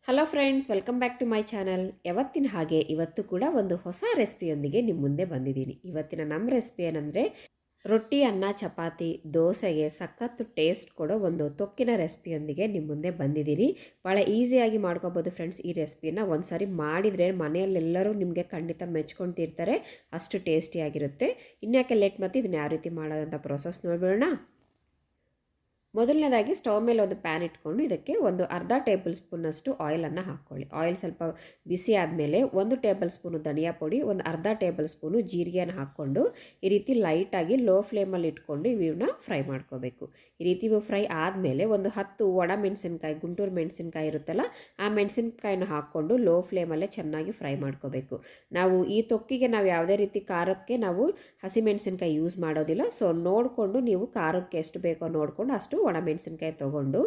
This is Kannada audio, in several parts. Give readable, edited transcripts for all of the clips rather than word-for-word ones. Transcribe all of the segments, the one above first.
Hello friends, welcome back to my channel. ಯಾವತ್ತಿನ ಹಾಗೆ ಇವತ್ತು ಕೂಡ ಒಂದು ಹೊಸ ರೆಸಿಪಿಯೊಂದಿಗೆ ನಿಮ್ಮ ಮುಂದೆ ಬಂದಿದ್ದೀನಿ. ಇವತ್ತಿನ ನಮ್ಮ ರೆಸಿಪಿ ಏನಂದರೆ ರೊಟ್ಟಿ, ಅನ್ನ, ಚಪಾತಿ, ದೋಸೆಗೆ ಸಖತ್ತು ಟೇಸ್ಟ್ ಕೊಡೋ ಒಂದು ತೊಕ್ಕಿನ ರೆಸಿಪಿಯೊಂದಿಗೆ ನಿಮ್ಮ ಮುಂದೆ ಬಂದಿದ್ದೀನಿ. ಭಾಳ ಈಸಿಯಾಗಿ ಮಾಡ್ಕೋಬೋದು ಫ್ರೆಂಡ್ಸ್. ಈ ರೆಸಿಪಿನ ಒಂದು ಸಾರಿ ಮಾಡಿದರೆ ಮನೆಯಲ್ಲೆಲ್ಲರೂ ನಿಮಗೆ ಖಂಡಿತ ಮೆಚ್ಕೊಳ್ತಿರ್ತಾರೆ, ಅಷ್ಟು ಟೇಸ್ಟಿಯಾಗಿರುತ್ತೆ. ಇನ್ಯಾಕೆ ಲೇಟ್, ಮತ್ತು ಇದನ್ನ ಯಾವ ರೀತಿ ಮಾಡೋದಂಥ ಪ್ರೊಸೆಸ್ ನೋಡ್ಬಿಡೋಣ. ಮೊದಲನೇದಾಗಿ ಸ್ಟವ್ ಮೇಲೆ ಒಂದು ಪ್ಯಾನ್ ಇಟ್ಕೊಂಡು ಇದಕ್ಕೆ ಒಂದು ಅರ್ಧ ಟೇಬಲ್ ಸ್ಪೂನಷ್ಟು ಆಯಿಲನ್ನು ಹಾಕ್ಕೊಳ್ಳಿ. ಆಯಿಲ್ ಸ್ವಲ್ಪ ಬಿಸಿ ಆದಮೇಲೆ 1 ಟೇಬಲ್ ಸ್ಪೂನು ಧನಿಯಾ ಪುಡಿ, ಒಂದು ಅರ್ಧ ಟೇಬಲ್ ಸ್ಪೂನು ಜೀರಿಗೆಯನ್ನು ಹಾಕ್ಕೊಂಡು ಈ ರೀತಿ ಲೈಟಾಗಿ ಲೋ ಫ್ಲೇಮಲ್ಲಿ ಇಟ್ಕೊಂಡು ಇವನ್ನ ಫ್ರೈ ಮಾಡ್ಕೋಬೇಕು. ಈ ರೀತಿ ಇವು ಫ್ರೈ ಆದಮೇಲೆ ಒಂದು 10 ಒಣ ಮೆಣಸಿನ್ಕಾಯಿ, ಗುಂಟೂರು ಮೆಣಸಿನ್ಕಾಯಿ ಇರುತ್ತಲ್ಲ, ಆ ಮೆಣಸಿನ್ಕಾಯಿನ ಹಾಕ್ಕೊಂಡು ಲೋ ಫ್ಲೇಮಲ್ಲೇ ಚೆನ್ನಾಗಿ ಫ್ರೈ ಮಾಡ್ಕೋಬೇಕು. ನಾವು ಈ ತೊಕ್ಕಿಗೆ ನಾವು ಯಾವುದೇ ರೀತಿ ಖಾರಕ್ಕೆ ನಾವು ಹಸಿಮೆಣಸಿನ್ಕಾಯಿ ಯೂಸ್ ಮಾಡೋದಿಲ್ಲ. ಸೊ ನೋಡಿಕೊಂಡು ನೀವು ಖಾರಕ್ಕೆ ಎಷ್ಟು ಬೇಕೋ ನೋಡಿಕೊಂಡು ಅಷ್ಟು ಒಣಮೆಣಸಿನ್ಕಾಯಿ ತೊಗೊಂಡು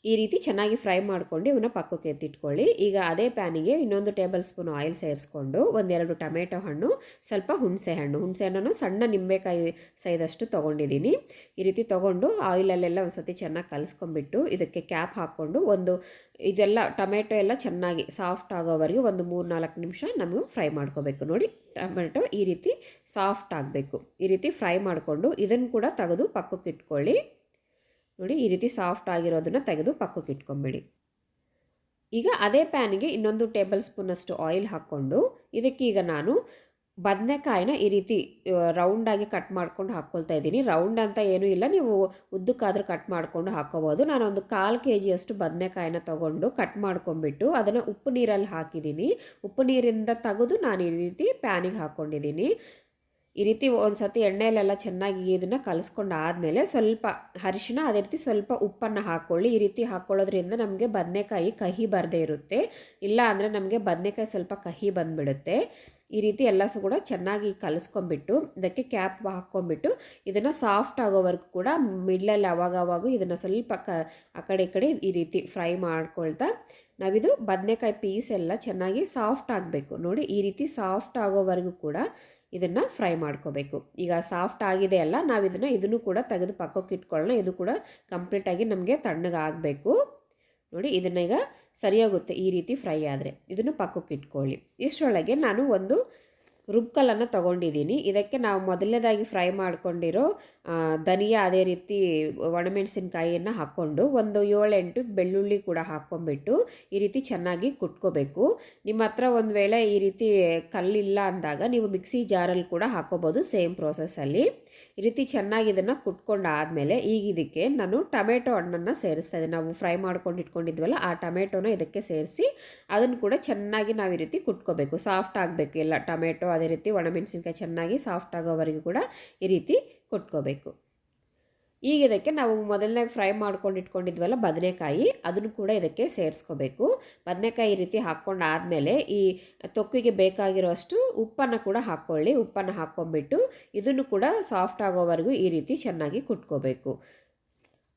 ಈ ರೀತಿ ಚೆನ್ನಾಗಿ ಫ್ರೈ ಮಾಡ್ಕೊಂಡು ಇವನ್ನ ಪಕ್ಕಕ್ಕೆ ಎತ್ತಿಟ್ಕೊಳ್ಳಿ. ಈಗ ಅದೇ ಪ್ಯಾನಿಗೆ ಇನ್ನೊಂದು ಟೇಬಲ್ ಸ್ಪೂನ್ ಆಯಿಲ್ ಸೇರಿಸ್ಕೊಂಡು 1-2 ಟೊಮೆಟೊ ಹಣ್ಣು, ಸ್ವಲ್ಪ ಹುಣಸೆಹಣ್ಣನ್ನು ಸಣ್ಣ ನಿಂಬೆಕಾಯಿ ಸೈದಷ್ಟು ತೊಗೊಂಡಿದ್ದೀನಿ. ಈ ರೀತಿ ತೊಗೊಂಡು ಆಯಿಲಲ್ಲೆಲ್ಲ ಒಂದು ಸತಿ ಚೆನ್ನಾಗಿ ಕಲಿಸ್ಕೊಂಡ್ಬಿಟ್ಟು ಇದಕ್ಕೆ ಕ್ಯಾಪ್ ಹಾಕ್ಕೊಂಡು ಇದೆಲ್ಲ ಟೊಮೆಟೊ ಎಲ್ಲ ಚೆನ್ನಾಗಿ ಸಾಫ್ಟ್ ಆಗೋವರೆಗೆ ಒಂದು 3-4 ನಿಮಿಷ ನಮಗೆ ಫ್ರೈ ಮಾಡ್ಕೋಬೇಕು. ನೋಡಿ, ಟೊಮೆಟೊ ಈ ರೀತಿ ಸಾಫ್ಟ್ ಆಗಬೇಕು. ಈ ರೀತಿ ಫ್ರೈ ಮಾಡಿಕೊಂಡು ಇದನ್ನು ಕೂಡ ತೆಗೆದು ಪಕ್ಕಕ್ಕೆ ಇಟ್ಕೊಳ್ಳಿ. ನೋಡಿ, ಈ ರೀತಿ ಸಾಫ್ಟ್ ಆಗಿರೋದನ್ನು ತೆಗೆದು ಪಕ್ಕಕ್ಕೆ ಇಟ್ಕೊಂಬಿಡಿ. ಈಗ ಅದೇ ಪ್ಯಾನಿಗೆ ಇನ್ನೊಂದು ಟೇಬಲ್ ಸ್ಪೂನಷ್ಟು ಆಯಿಲ್ ಹಾಕ್ಕೊಂಡು ಇದಕ್ಕೆ ಈಗ ನಾನು ಬದನೆಕಾಯಿನ ಈ ರೀತಿ ರೌಂಡಾಗಿ ಕಟ್ ಮಾಡ್ಕೊಂಡು ಹಾಕ್ಕೊಳ್ತಾ ಇದ್ದೀನಿ. ರೌಂಡ್ ಅಂತ ಏನೂ ಇಲ್ಲ, ನೀವು ಉದ್ದಕ್ಕಾದರೂ ಕಟ್ ಮಾಡ್ಕೊಂಡು ಹಾಕ್ಕೋಬೋದು. ನಾನೊಂದು 1/4 kg ಬದನೆಕಾಯಿನ ತೊಗೊಂಡು ಕಟ್ ಮಾಡ್ಕೊಂಡ್ಬಿಟ್ಟು ಅದನ್ನು ಉಪ್ಪು ನೀರಲ್ಲಿ ಹಾಕಿದ್ದೀನಿ. ಉಪ್ಪು ನೀರಿಂದ ತೆಗೆದು ನಾನು ಈ ರೀತಿ ಪ್ಯಾನಿಗೆ ಹಾಕ್ಕೊಂಡಿದ್ದೀನಿ. ಈ ರೀತಿ ಒಂದು ಸತಿ ಎಣ್ಣೆಯಲ್ಲೆಲ್ಲ ಚೆನ್ನಾಗಿ ಇದನ್ನು ಕಲಿಸ್ಕೊಂಡು ಆದಮೇಲೆ ಸ್ವಲ್ಪ ಅರಿಶಿನ, ಅದೇ ರೀತಿ ಸ್ವಲ್ಪ ಉಪ್ಪನ್ನು ಹಾಕ್ಕೊಳ್ಳಿ. ಈ ರೀತಿ ಹಾಕ್ಕೊಳ್ಳೋದ್ರಿಂದ ನಮಗೆ ಬದನೆಕಾಯಿ ಕಹಿ ಬರದೇ ಇರುತ್ತೆ. ಇಲ್ಲ ಅಂದರೆ ನಮಗೆ ಬದನೆಕಾಯಿ ಸ್ವಲ್ಪ ಕಹಿ ಬಂದುಬಿಡುತ್ತೆ. ಈ ರೀತಿ ಎಲ್ಲ ಕೂಡ ಚೆನ್ನಾಗಿ ಕಲಿಸ್ಕೊಂಡ್ಬಿಟ್ಟು ಇದಕ್ಕೆ ಕ್ಯಾಪ್ ಹಾಕ್ಕೊಂಡ್ಬಿಟ್ಟು ಇದನ್ನು ಸಾಫ್ಟ್ ಆಗೋವರೆಗೂ ಕೂಡ ಮಿಡ್ಲಲ್ಲಿ ಅವಾಗವಾಗ ಇದನ್ನು ಸ್ವಲ್ಪ ಆ ಕಡೆ ಈ ಕಡೆ ಈ ರೀತಿ ಫ್ರೈ ಮಾಡ್ಕೊಳ್ತಾ ನಾವಿದು ಬದನೆಕಾಯಿ ಪೀಸ್ ಎಲ್ಲ ಚೆನ್ನಾಗಿ ಸಾಫ್ಟ್ ಆಗಬೇಕು. ನೋಡಿ, ಈ ರೀತಿ ಸಾಫ್ಟ್ ಆಗೋವರೆಗೂ ಕೂಡ ಇದನ್ನು ಫ್ರೈ ಮಾಡ್ಕೋಬೇಕು. ಈಗ ಸಾಫ್ಟ್ ಆಗಿದೆ ಅಲ್ಲ, ನಾವು ಇದನ್ನು ಕೂಡ ತೆಗೆದು ಪಕ್ಕಕ್ಕೆ ಇಟ್ಕೊಳ್ಳೋಣ. ಇದು ಕೂಡ ಕಂಪ್ಲೀಟಾಗಿ ನಮಗೆ ತಣ್ಣಗಾಗಬೇಕು. ನೋಡಿ, ಇದನ್ನ ಈಗ ಸರಿಯಾಗುತ್ತೆ ಈ ರೀತಿ ಫ್ರೈ ಆದರೆ. ಇದನ್ನು ಪಕ್ಕಕ್ಕೆ ಇಟ್ಕೊಳ್ಳಿ. ಇಷ್ಟರೊಳಗೆ ನಾನು ಒಂದು ರುಬ್ಕಲ್ಲನ್ನು ತೊಗೊಂಡಿದ್ದೀನಿ. ಇದಕ್ಕೆ ನಾವು ಮೊದಲನೇದಾಗಿ ಫ್ರೈ ಮಾಡ್ಕೊಂಡಿರೋ ಧನಿಯಾ, ಅದೇ ರೀತಿ ಒಣಮೆಣಸಿನ್ಕಾಯಿಯನ್ನು ಹಾಕ್ಕೊಂಡು ಒಂದು 7-8 ಬೆಳ್ಳುಳ್ಳಿ ಕೂಡ ಹಾಕ್ಕೊಂಬಿಟ್ಟು ಈ ರೀತಿ ಚೆನ್ನಾಗಿ ಕುಟ್ಕೋಬೇಕು. ನಿಮ್ಮ ಹತ್ರ ಒಂದು ವೇಳೆ ಈ ರೀತಿ ಕಲ್ಲಿಲ್ಲ ಅಂದಾಗ ನೀವು ಮಿಕ್ಸಿ ಜಾರಲ್ಲಿ ಕೂಡ ಹಾಕ್ಕೋಬೋದು, ಸೇಮ್ ಪ್ರೋಸೆಸ್ಸಲ್ಲಿ. ಈ ರೀತಿ ಚೆನ್ನಾಗಿ ಇದನ್ನು ಕುಟ್ಕೊಂಡು ಆದಮೇಲೆ ಈಗ ಇದಕ್ಕೆ ನಾನು ಟೊಮೆಟೊ ಹಣ್ಣನ್ನು ಸೇರಿಸ್ತಾ ಇದ್ದೀನಿ. ನಾವು ಫ್ರೈ ಮಾಡ್ಕೊಂಡು ಇಟ್ಕೊಂಡಿದ್ವಲ್ಲ, ಆ ಟೊಮೆಟೊನ ಇದಕ್ಕೆ ಸೇರಿಸಿ ಅದನ್ನು ಕೂಡ ಚೆನ್ನಾಗಿ ನಾವು ಈ ರೀತಿ ಕುಟ್ಕೋಬೇಕು. ಸಾಫ್ಟ್ ಆಗಬೇಕು ಎಲ್ಲ ಟೊಮೆಟೊ, ಅದೇ ರೀತಿ ಒಣಮೆಣಸಿನ್ಕಾಯಿ ಚೆನ್ನಾಗಿ ಸಾಫ್ಟ್ ಆಗೋವರೆಗೂ ಕೂಡ ಈ ರೀತಿ ಕುಟ್ಕೋಬೇಕು. ಈಗ ಇದಕ್ಕೆ ನಾವು ಮೊದಲನೇ ಫ್ರೈ ಮಾಡ್ಕೊಂಡು ಇಟ್ಕೊಂಡಿದ್ವಲ್ಲ ಬದನೆಕಾಯಿ, ಅದನ್ನು ಕೂಡ ಇದಕ್ಕೆ ಸೇರಿಸ್ಕೋಬೇಕು. ಬದನೆಕಾಯಿ ಈ ರೀತಿ ಹಾಕ್ಕೊಂಡು ಆದಮೇಲೆ ಈ ತೊಕ್ಕಿಗೆ ಬೇಕಾಗಿರೋಷ್ಟು ಉಪ್ಪನ್ನು ಕೂಡ ಹಾಕ್ಕೊಳ್ಳಿ. ಉಪ್ಪನ್ನು ಹಾಕ್ಕೊಂಬಿಟ್ಟು ಇದನ್ನು ಕೂಡ ಸಾಫ್ಟ್ ಆಗೋವರೆಗೂ ಈ ರೀತಿ ಚೆನ್ನಾಗಿ ಕುಟ್ಕೋಬೇಕು.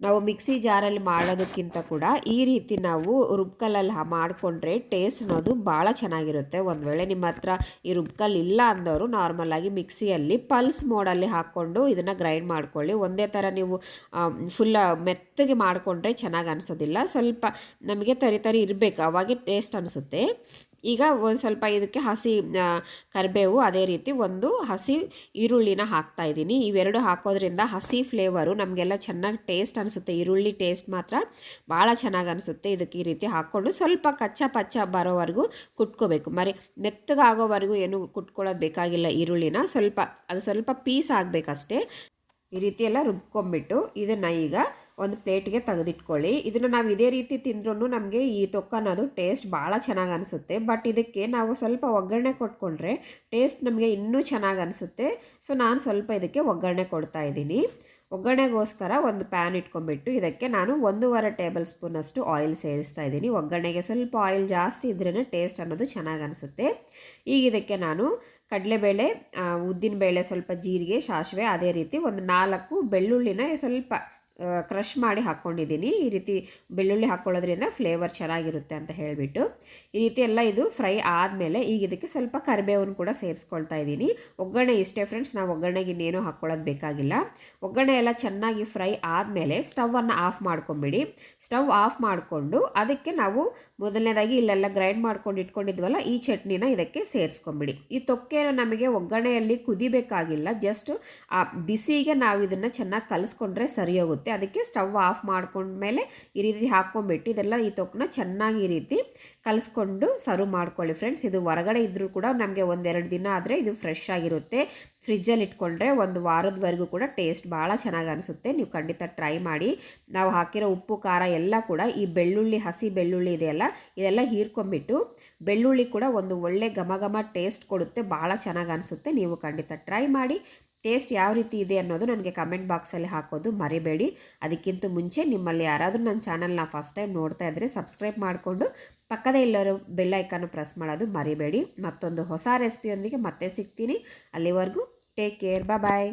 ನಾವು ಮಿಕ್ಸಿ ಜಾರಲ್ಲಿ ಮಾಡೋದಕ್ಕಿಂತ ಕೂಡ ಈ ರೀತಿ ನಾವು ರುಬ್ಕಲ್ಲಲ್ಲಿ ಮಾಡಿಕೊಂಡ್ರೆ ಟೇಸ್ಟ್ ಅನ್ನೋದು ಭಾಳ ಚೆನ್ನಾಗಿರುತ್ತೆ. ಒಂದು ವೇಳೆ ನಿಮ್ಮ ಹತ್ರ ಈ ರುಬ್ಕಲ್ ಇಲ್ಲ ಅಂದವರು ನಾರ್ಮಲಾಗಿ ಮಿಕ್ಸಿಯಲ್ಲಿ ಪಲ್ಸ್ ಮೋಡಲ್ಲಿ ಹಾಕ್ಕೊಂಡು ಇದನ್ನು ಗ್ರೈಂಡ್ ಮಾಡ್ಕೊಳ್ಳಿ. ಒಂದೇ ಥರ ನೀವು ಫುಲ್ ಮೆತ್ತಗೆ ಮಾಡಿಕೊಂಡ್ರೆ ಚೆನ್ನಾಗಿ ಅನಿಸೋದಿಲ್ಲ. ಸ್ವಲ್ಪ ನಮಗೆ ತರಿ ಇರಬೇಕು, ಅವಾಗೆ ಟೇಸ್ಟ್ ಅನಿಸುತ್ತೆ. ಈಗ ಒಂದು ಸ್ವಲ್ಪ ಇದಕ್ಕೆ ಹಸಿ ಕರಿಬೇವು, ಅದೇ ರೀತಿ ಒಂದು ಹಸಿ ಈರುಳ್ಳಿನ ಹಾಕ್ತಾ ಇದ್ದೀನಿ. ಇವೆರಡು ಹಾಕೋದ್ರಿಂದ ಹಸಿ ಫ್ಲೇವರು ನಮಗೆಲ್ಲ ಚೆನ್ನಾಗಿ ಟೇಸ್ಟ್ ಅನಿಸುತ್ತೆ. ಈರುಳ್ಳಿ ಟೇಸ್ಟ್ ಮಾತ್ರ ಭಾಳ ಚೆನ್ನಾಗಿ ಅನಿಸುತ್ತೆ. ಇದಕ್ಕೆ ಈ ರೀತಿ ಹಾಕ್ಕೊಂಡು ಸ್ವಲ್ಪ ಕಚ್ಚಾ ಪಚ್ಚ ಬರೋವರೆಗೂ ಕುಟ್ಕೋಬೇಕು. ಮೆತ್ತಗಾಗೋವರೆಗೂ ಏನು ಕುಟ್ಕೊಳ್ಳೋದು ಬೇಕಾಗಿಲ್ಲ. ಈರುಳ್ಳಿನ ಸ್ವಲ್ಪ ಪೀಸ್ ಆಗಬೇಕಷ್ಟೇ. ಈ ರೀತಿ ಎಲ್ಲ ರುಬ್ಕೊಂಬಿಟ್ಟು ಇದನ್ನು ಈಗ ಒಂದು ಪ್ಲೇಟ್ಗೆ ತೆಗೆದಿಟ್ಕೊಳ್ಳಿ. ಇದನ್ನು ನಾವು ಇದೇ ರೀತಿ ತಿಂದ್ರೂ ನಮಗೆ ಈ ತೊಕ್ಕ ಅನ್ನೋದು ಟೇಸ್ಟ್ ಭಾಳ ಚೆನ್ನಾಗಿ ಅನಿಸುತ್ತೆ. ಬಟ್ ಇದಕ್ಕೆ ನಾವು ಸ್ವಲ್ಪ ಒಗ್ಗರಣೆ ಕೊಟ್ಕೊಂಡ್ರೆ ಟೇಸ್ಟ್ ನಮಗೆ ಇನ್ನೂ ಚೆನ್ನಾಗಿ ಅನಿಸುತ್ತೆ. ಸೊ ನಾನು ಸ್ವಲ್ಪ ಇದಕ್ಕೆ ಒಗ್ಗರಣೆ ಕೊಡ್ತಾ ಇದ್ದೀನಿ. ಒಗ್ಗರಣೆಗೋಸ್ಕರ ಒಂದು ಪ್ಯಾನ್ ಇಟ್ಕೊಂಡ್ಬಿಟ್ಟು ಇದಕ್ಕೆ ನಾನು 1.5 ಟೇಬಲ್ ಸ್ಪೂನಷ್ಟು ಆಯಿಲ್ ಸೇರಿಸ್ತಾ ಇದ್ದೀನಿ. ಒಗ್ಗರಣೆಗೆ ಸ್ವಲ್ಪ ಆಯಿಲ್ ಜಾಸ್ತಿ ಇದ್ರೇ ಟೇಸ್ಟ್ ಅನ್ನೋದು ಚೆನ್ನಾಗಿ ಅನಿಸುತ್ತೆ. ಈಗ ಇದಕ್ಕೆ ನಾನು ಕಡಲೆಬೇಳೆ, ಉದ್ದಿನಬೇಳೆ, ಸ್ವಲ್ಪ ಜೀರಿಗೆ, ಸಾಸಿವೆ, ಅದೇ ರೀತಿ ಒಂದು 4 ಬೆಳ್ಳುಳ್ಳಿನ ಸ್ವಲ್ಪ ಕ್ರಷ್ ಮಾಡಿ ಹಾಕ್ಕೊಂಡಿದ್ದೀನಿ. ಈ ರೀತಿ ಬೆಳ್ಳುಳ್ಳಿ ಹಾಕ್ಕೊಳ್ಳೋದ್ರಿಂದ ಫ್ಲೇವರ್ ಚೆನ್ನಾಗಿರುತ್ತೆ ಅಂತ ಹೇಳಿಬಿಟ್ಟು ಈ ರೀತಿ ಎಲ್ಲ ಇದು ಫ್ರೈ ಆದಮೇಲೆ ಈಗ ಇದಕ್ಕೆ ಸ್ವಲ್ಪ ಕರಿಬೇವನ್ನು ಕೂಡ ಸೇರಿಸ್ಕೊಳ್ತಾ ಇದ್ದೀನಿ. ಒಗ್ಗರಣೆ ಇಷ್ಟೇ ಫ್ರೆಂಡ್ಸ್, ನಾವು ಒಗ್ಗರಣೆಗೆ ಇನ್ನೇನು ಹಾಕ್ಕೊಳ್ಳೋದು ಬೇಕಾಗಿಲ್ಲ. ಒಗ್ಗರಣೆ ಎಲ್ಲ ಚೆನ್ನಾಗಿ ಫ್ರೈ ಆದಮೇಲೆ ಸ್ಟವನ್ನು ಆಫ್ ಮಾಡ್ಕೊಂಬಿಡಿ. ಸ್ಟವ್ ಆಫ್ ಮಾಡಿಕೊಂಡು ಅದಕ್ಕೆ ನಾವು ಮೊದಲನೇದಾಗಿ ಇಲ್ಲೆಲ್ಲ ಗ್ರೈಂಡ್ ಮಾಡ್ಕೊಂಡು ಇಟ್ಕೊಂಡಿದ್ವಲ್ಲ ಈ ಚಟ್ನಿನ ಇದಕ್ಕೆ ಸೇರಿಸ್ಕೊಂಬಿಡಿ. ಈ ತೊಕ್ಕೆನ ನಮಗೆ ಒಗ್ಗರಣೆಯಲ್ಲಿ ಕುದಿಬೇಕಾಗಿಲ್ಲ, ಜಸ್ಟ್ ಆ ಬಿಸಿಗೆ ನಾವು ಇದನ್ನು ಚೆನ್ನಾಗಿ ಕಲಿಸ್ಕೊಂಡ್ರೆ ಸರಿ ಹೋಗುತ್ತೆ. ಅದಕ್ಕೆ ಸ್ಟವ್ ಆಫ್ ಮಾಡ್ಕೊಂಡ್ಮೇಲೆ ಈ ರೀತಿ ಹಾಕ್ಕೊಂಬಿಟ್ಟು ಇದೆಲ್ಲ ಈ ತೊಕ್ಕನ್ನ ಚೆನ್ನಾಗಿ ಈ ರೀತಿ ಕಲಿಸ್ಕೊಂಡು ಸರ್ವ್ ಮಾಡ್ಕೊಳ್ಳಿ ಫ್ರೆಂಡ್ಸ್. ಇದು ಹೊರಗಡೆ ಇದ್ದರೂ ಕೂಡ ನಮಗೆ ಒಂದೆರಡು ದಿನ ಆದರೆ ಇದು ಫ್ರೆಶ್ ಆಗಿರುತ್ತೆ. ಫ್ರಿಜ್ಜಲ್ಲಿ ಇಟ್ಕೊಂಡ್ರೆ ಒಂದು ವಾರದವರೆಗೂ ಕೂಡ ಟೇಸ್ಟ್ ಭಾಳ ಚೆನ್ನಾಗಿ ಅನಿಸುತ್ತೆ. ನೀವು ಖಂಡಿತ ಟ್ರೈ ಮಾಡಿ. ನಾವು ಹಾಕಿರೋ ಉಪ್ಪು ಖಾರ ಎಲ್ಲ ಕೂಡ ಈ ಬೆಳ್ಳುಳ್ಳಿ, ಹಸಿ ಬೆಳ್ಳುಳ್ಳಿ ಇದೆಯಲ್ಲ ಇದೆಲ್ಲ ಹೀರ್ಕೊಂಬಿಟ್ಟು ಬೆಳ್ಳುಳ್ಳಿ ಕೂಡ ಒಂದು ಒಳ್ಳೆ ಘಮ ಘಮ ಟೇಸ್ಟ್ ಕೊಡುತ್ತೆ, ಭಾಳ ಚೆನ್ನಾಗಿ ಅನಿಸುತ್ತೆ. ನೀವು ಖಂಡಿತ ಟ್ರೈ ಮಾಡಿ. ಟೇಸ್ಟ್ ಯಾವ ರೀತಿ ಇದೆ ಅನ್ನೋದು ನನಗೆ ಕಮೆಂಟ್ ಬಾಕ್ಸಲ್ಲಿ ಹಾಕೋದು ಮರಿಬೇಡಿ. ಅದಕ್ಕಿಂತ ಮುಂಚೆ ನಿಮ್ಮಲ್ಲಿ ಯಾರಾದರೂ ನನ್ನ ಚಾನಲ್ನ ಫಸ್ಟ್ ಟೈಮ್ ನೋಡ್ತಾ ಇದ್ದರೆ ಸಬ್ಸ್ಕ್ರೈಬ್ ಮಾಡಿಕೊಂಡು ಪಕ್ಕದ ಎಲ್ಲರೂ ಬೆಲ್ ಐಕಾನು ಪ್ರೆಸ್ ಮಾಡೋದು ಮರಿಬೇಡಿ. ಮತ್ತೊಂದು ಹೊಸ ರೆಸಿಪಿಯೊಂದಿಗೆ ಮತ್ತೆ ಸಿಗ್ತೀನಿ. ಅಲ್ಲಿವರೆಗೂ ಟೇಕ್ ಕೇರ್, ಬಾಯ್.